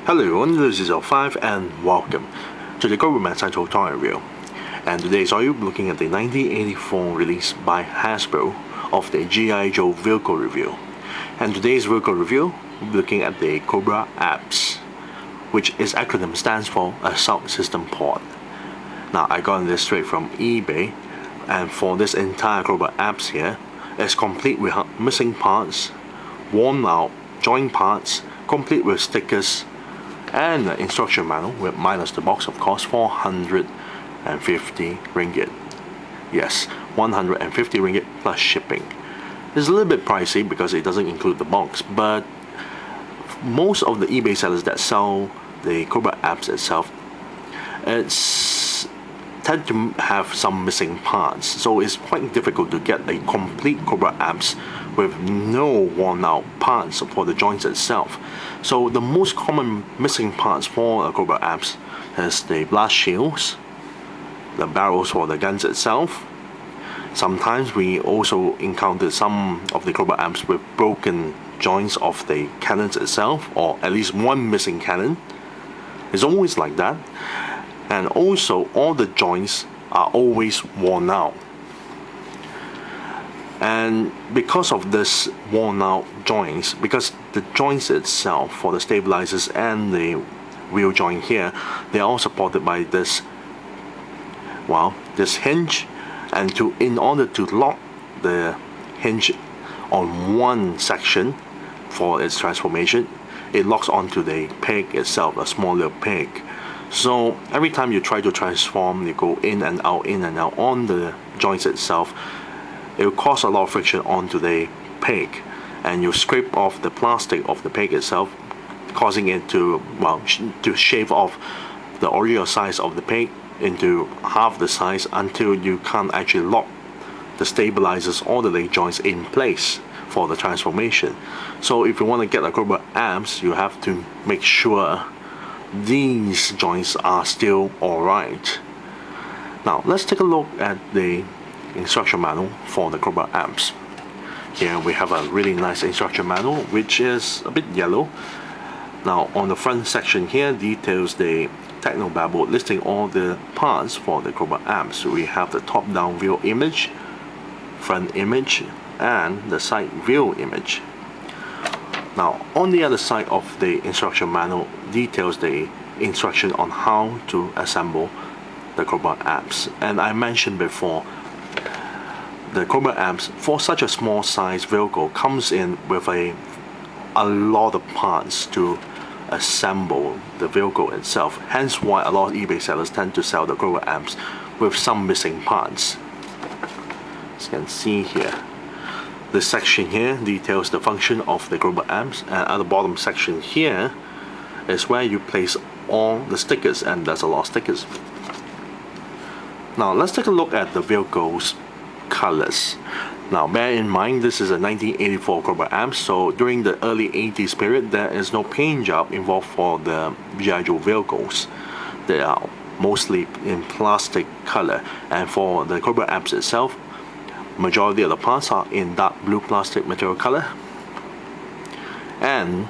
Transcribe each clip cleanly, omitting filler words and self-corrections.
Hello everyone, this is L5 and welcome to the Cobra A.S.P Central Toy Review. And today so you're looking at the 1984 release by Hasbro of the G.I. Joe vehicle review. And today's vehicle review, we're looking at the Cobra A.S.P, which is acronym stands for Assault System Pod. Now I got this straight from eBay, and for this entire Cobra A.S.P here, it's complete with missing parts, worn out joint parts, complete with stickers, and the instruction manual with minus the box, of course, 450 ringgit. Yes, 150 ringgit plus shipping. It's a little bit pricey because it doesn't include the box, but most of the eBay sellers that sell the Cobra A.S.P itself, tend to have some missing parts, so it's quite difficult to get a complete Cobra A.S.P with no worn out parts for the joints itself. So the most common missing parts for a Cobra A.S.P is the blast shields, the barrels for the guns itself. Sometimes we also encounter some of the Cobra A.S.P with broken joints of the cannons itself, or at least one missing cannon. It's always like that. And also all the joints are always worn out. And because of this worn out joints, because the joints itself for the stabilizers and the wheel joint here, they are all supported by this, well, this hinge, and in order to lock the hinge on one section for its transformation, it locks onto the peg itself, a small little peg. So every time you try to transform, you go in and out on the joints itself, it will cause a lot of friction onto the peg, and you scrape off the plastic of the peg itself, causing it to, well, to shave off the original size of the peg into half the size until you can't actually lock the stabilizers or the leg joints in place for the transformation. So if you want to get a Cobra A.S.P, you have to make sure these joints are still alright. Now let's take a look at the instruction manual for the Cobra A.S.P. Here we have a really nice instruction manual which is a bit yellow. Now on the front section here details the technobabble listing all the parts for the Cobra A.S.P. So we have the top down view image, front image, and the side view image. Now on the other side of the instruction manual details the instruction on how to assemble the Cobra A.S.P. And I mentioned before, the Cobra A.S.P for such a small size vehicle comes in with a lot of parts to assemble the vehicle itself, hence why a lot of eBay sellers tend to sell the Cobra A.S.P with some missing parts. As you can see here, this section here details the function of the Cobra A.S.P, and at the bottom section here is where you place all the stickers, and there's a lot of stickers. Now let's take a look at the vehicle's colors. Now bear in mind this is a 1984 Cobra A.S.P, so during the early 80s period there is no paint job involved for the G.I. Joe vehicles. They are mostly in plastic color, and for the Cobra A.S.P itself, majority of the parts are in dark blue plastic material color and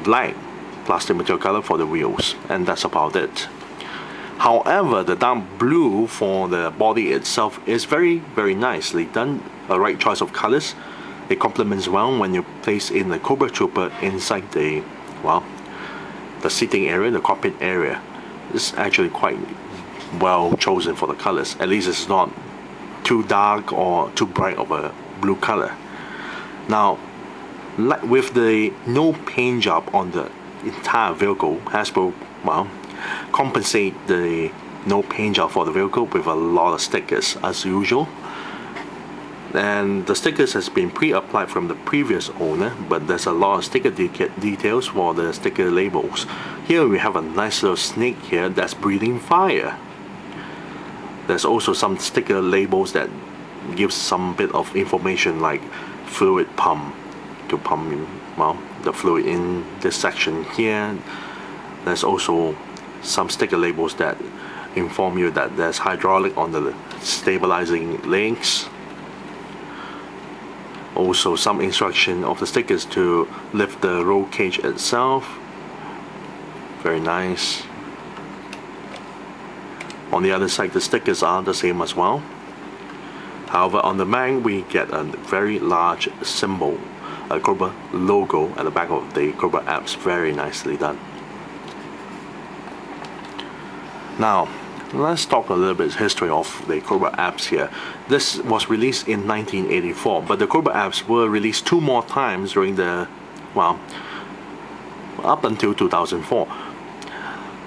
black plastic material color for the wheels, and that's about it. However, the dark blue for the body itself is very nicely done, a right choice of colors. It complements well when you place in the Cobra Trooper inside the, well, the seating area, the cockpit area. It's actually quite well chosen for the colors. At least it's not too dark or too bright of a blue color. Now, like with the no paint job on the entire vehicle, Hasbro, well, compensate the no paint job for the vehicle with a lot of stickers as usual. And the stickers has been pre-applied from the previous owner, but there's a lot of sticker details for the sticker labels. Here we have a nice little snake here that's breathing fire. There's also some sticker labels that gives some bit of information like fluid pump, to pump, well, the fluid in this section here. There's also some sticker labels that inform you that there's hydraulic on the stabilizing links. Also some instruction of the stickers to lift the roll cage itself. Very nice. On the other side, the stickers are the same as well. However, on the back, we get a very large symbol, a Cobra logo at the back of the Cobra A.S.P. Very nicely done. Now, let's talk a little bit history of the Cobra A.S.P. here. This was released in 1984, but the Cobra A.S.P. were released 2 more times during the, well, up until 2004.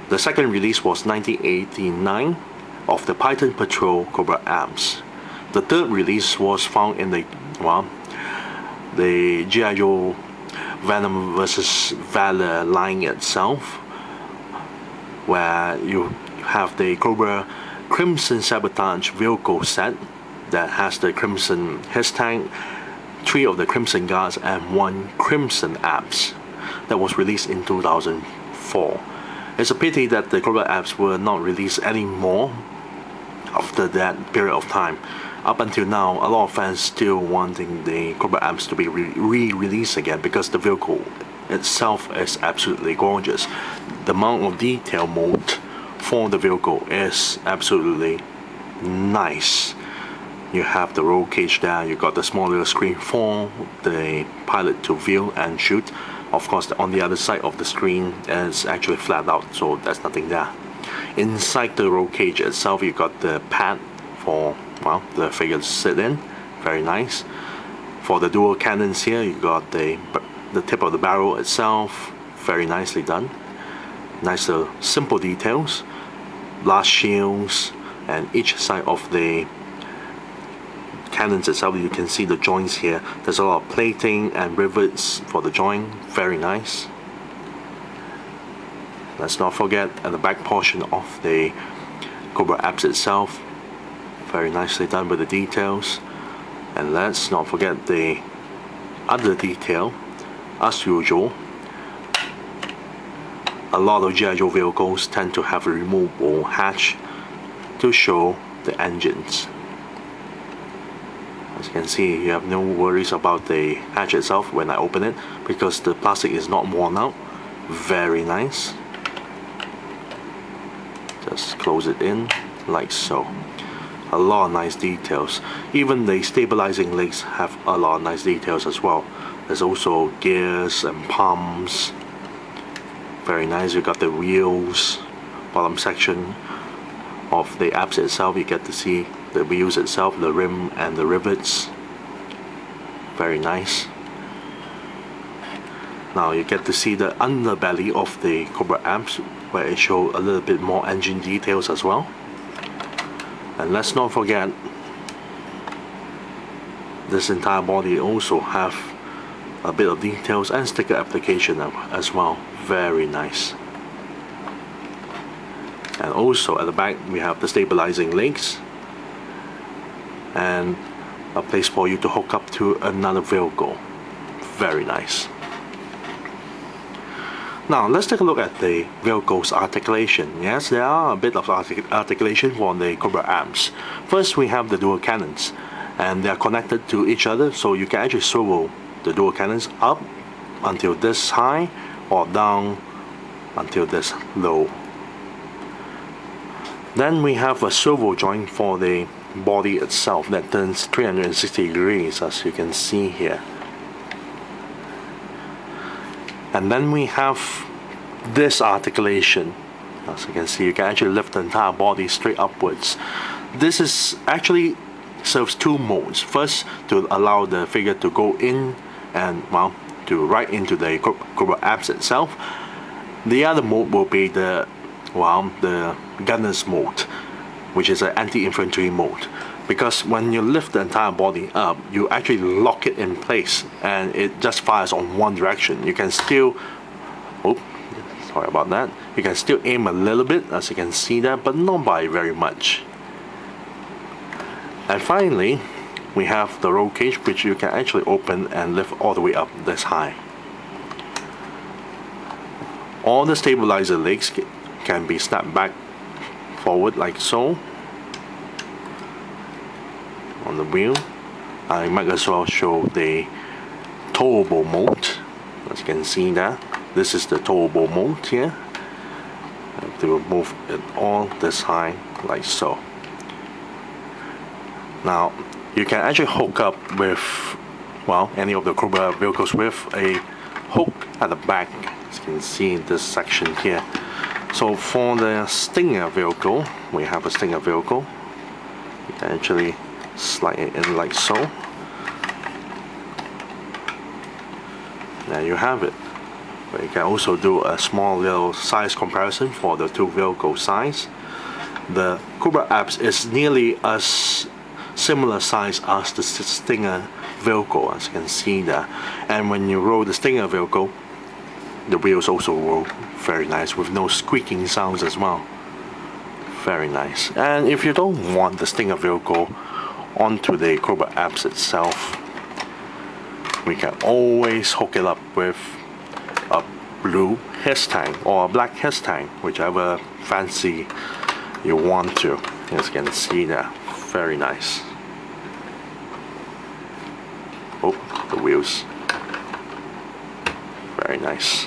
The second release was 1989 of the Python Patrol Cobra A.S.P. The third release was found in the, well, the G.I. Joe Venom vs. Valor line itself, where you have the Cobra Crimson Sabotage vehicle set that has the Crimson His Tank, 3 of the Crimson Guards, and 1 Crimson A.S.P. that was released in 2004. It's a pity that the Cobra A.S.P. were not released anymore after that period of time. Up until now, a lot of fans still wanting the Cobra A.S.P. to be re-released again because the vehicle itself is absolutely gorgeous. The amount of detail mode for the vehicle is absolutely nice. You have the roll cage there, you got the small little screen for the pilot to view and shoot. Of course, on the other side of the screen is actually flat out, so there's nothing there. Inside the roll cage itself, you got the pad for, well, the figure to sit in. Very nice. For the dual cannons here, you got the tip of the barrel itself. Very nicely done. Nice little simple details. Blast shields, and each side of the cannons itself, you can see the joints here. There's a lot of plating and rivets for the joint. Very nice. Let's not forget at the back portion of the Cobra A.S.P. itself. Very nicely done with the details. And let's not forget the other detail. As usual, a lot of G.I. Joe vehicles tend to have a removable hatch to show the engines. As you can see, you have no worries about the hatch itself when I open it because the plastic is not worn out. Very nice. Just close it in like so. A lot of nice details. Even the stabilizing legs have a lot of nice details as well. There's also gears and pumps. Very nice. You got the wheels, bottom section of the A.S.P. itself. You get to see the wheels itself, the rim and the rivets. Very nice. Now you get to see the underbelly of the Cobra A.S.P. where it shows a little bit more engine details as well. And let's not forget, this entire body also have a bit of details and sticker application as well. Very nice. And also at the back we have the stabilizing legs and a place for you to hook up to another vehicle. Very nice. Now let's take a look at the vehicle's articulation. Yes, there are a bit of articulation for the Cobra A.S.P. First we have the dual cannons, and they are connected to each other, so you can actually swivel the dual cannons up until this high or down until this low. Then we have a swivel joint for the body itself that turns 360 degrees, as you can see here. And then we have this articulation. As you can see, you can actually lift the entire body straight upwards. This is actually serves 2 modes. First, to allow the figure to go in and, well, to right into the Cobra A.S.P. itself. The other mode will be the, well, the gunner's mode, which is an anti-infantry mode. Because when you lift the entire body up, you actually lock it in place and it just fires on one direction. You can still, oops, sorry about that. You can still aim a little bit, as you can see that, but not by very much. And finally, we have the roll cage, which you can actually open and lift all the way up this high. All the stabilizer legs can be snapped back forward like so. On the wheel, I might as well show the towable mode. As you can see that this is the towable mode here. to move it all this high like so. Now you can actually hook up with, well, any of the Cobra vehicles with a hook at the back, as you can see in this section here. So for the Stinger vehicle, we have a Stinger vehicle. You can actually slide it in like so. There you have it. But you can also do a small little size comparison for the two vehicle size. The Cobra A.S.P is nearly as similar size as the Stinger vehicle, as you can see there. And when you roll the Stinger vehicle, the wheels also roll very nice with no squeaking sounds as well. Very nice. And if you don't want the Stinger vehicle onto the Cobra A.S.P itself, we can always hook it up with a blue his tank or a black his tank, whichever fancy you want to. As you can see there, very nice. Oh, the wheels, very nice.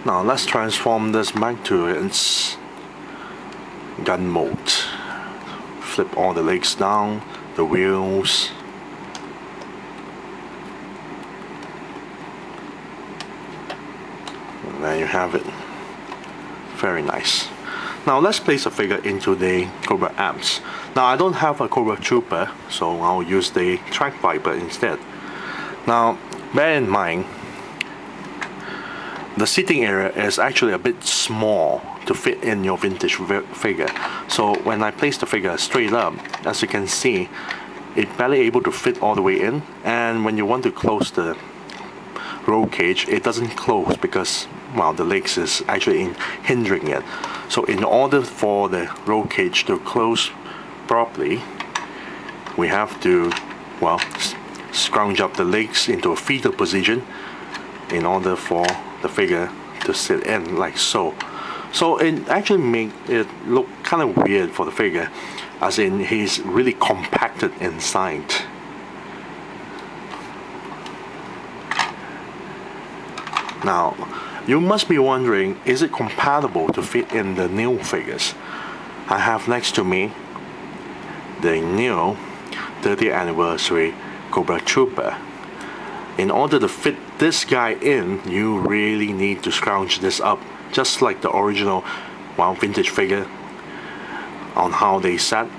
Now let's transform this back to its gun mode. Flip all the legs down, the wheels. And there you have it. Very nice. Now let's place a figure into the Cobra A.S.P. Now I don't have a Cobra Trooper, so I'll use the Track Viper instead. Now bear in mind, the seating area is actually a bit small to fit in your vintage figure. So when I place the figure straight up, as you can see, it's barely able to fit all the way in. And when you want to close the roll cage, it doesn't close because, well, the legs is actually hindering it. So in order for the roll cage to close properly, we have to, well, scrounge up the legs into a fetal position in order for the figure to sit in like so. So it actually makes it look kind of weird for the figure, as in he's really compacted inside. Now you must be wondering, is it compatible to fit in the new figures? I have next to me the new 30th anniversary Cobra Trooper. In order to fit this guy in, you really need to scrounge this up, just like the original, well, vintage figure on how they sat.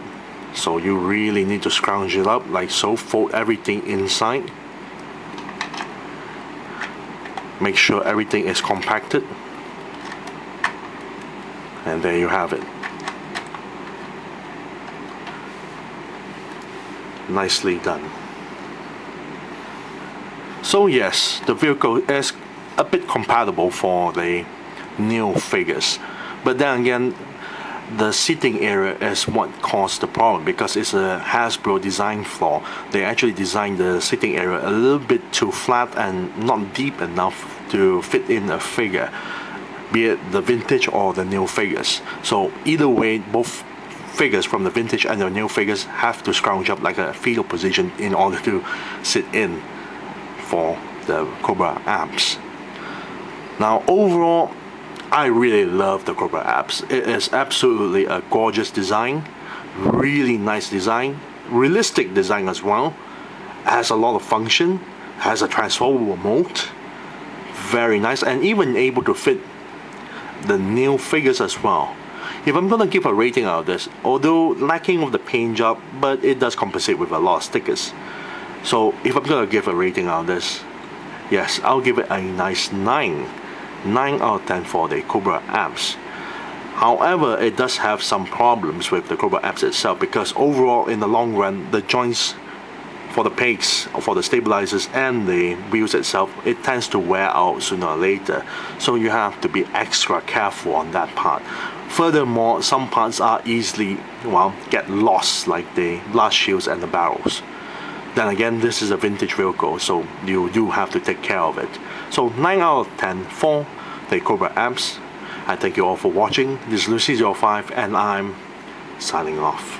So you really need to scrounge it up like so, fold everything inside, make sure everything is compacted, and there you have it. Nicely done. So yes, the vehicle is a bit compatible for the new figures, but then again, the seating area is what caused the problem, because it's a Hasbro design flaw. They actually designed the seating area a little bit too flat and not deep enough to fit in a figure, be it the vintage or the new figures. So either way, both figures from the vintage and the new figures have to scrounge up like a fetal position in order to sit in for the Cobra A.S.P. Now overall, I really love the Cobra A.S.P. It is absolutely a gorgeous design, really nice design, realistic design as well, has a lot of function, has a transferable mode, very nice, and even able to fit the new figures as well. If I'm gonna give a rating out of this, although lacking of the paint job, but it does compensate with a lot of stickers. So if I'm gonna give a rating out of this, yes, I'll give it a nice 9 out of 10 for the Cobra A.S.P. However, it does have some problems with the Cobra A.S.P. itself, because overall in the long run, the joints for the pegs, for the stabilizers and the wheels itself, it tends to wear out sooner or later. So you have to be extra careful on that part. Furthermore, some parts are easily, well, get lost, like the blast shields and the barrels. Then again, this is a vintage vehicle, so you do have to take care of it. So 9 out of 10 for the Cobra A.S.P. I thank you all for watching. This is Lucy05 and I'm signing off.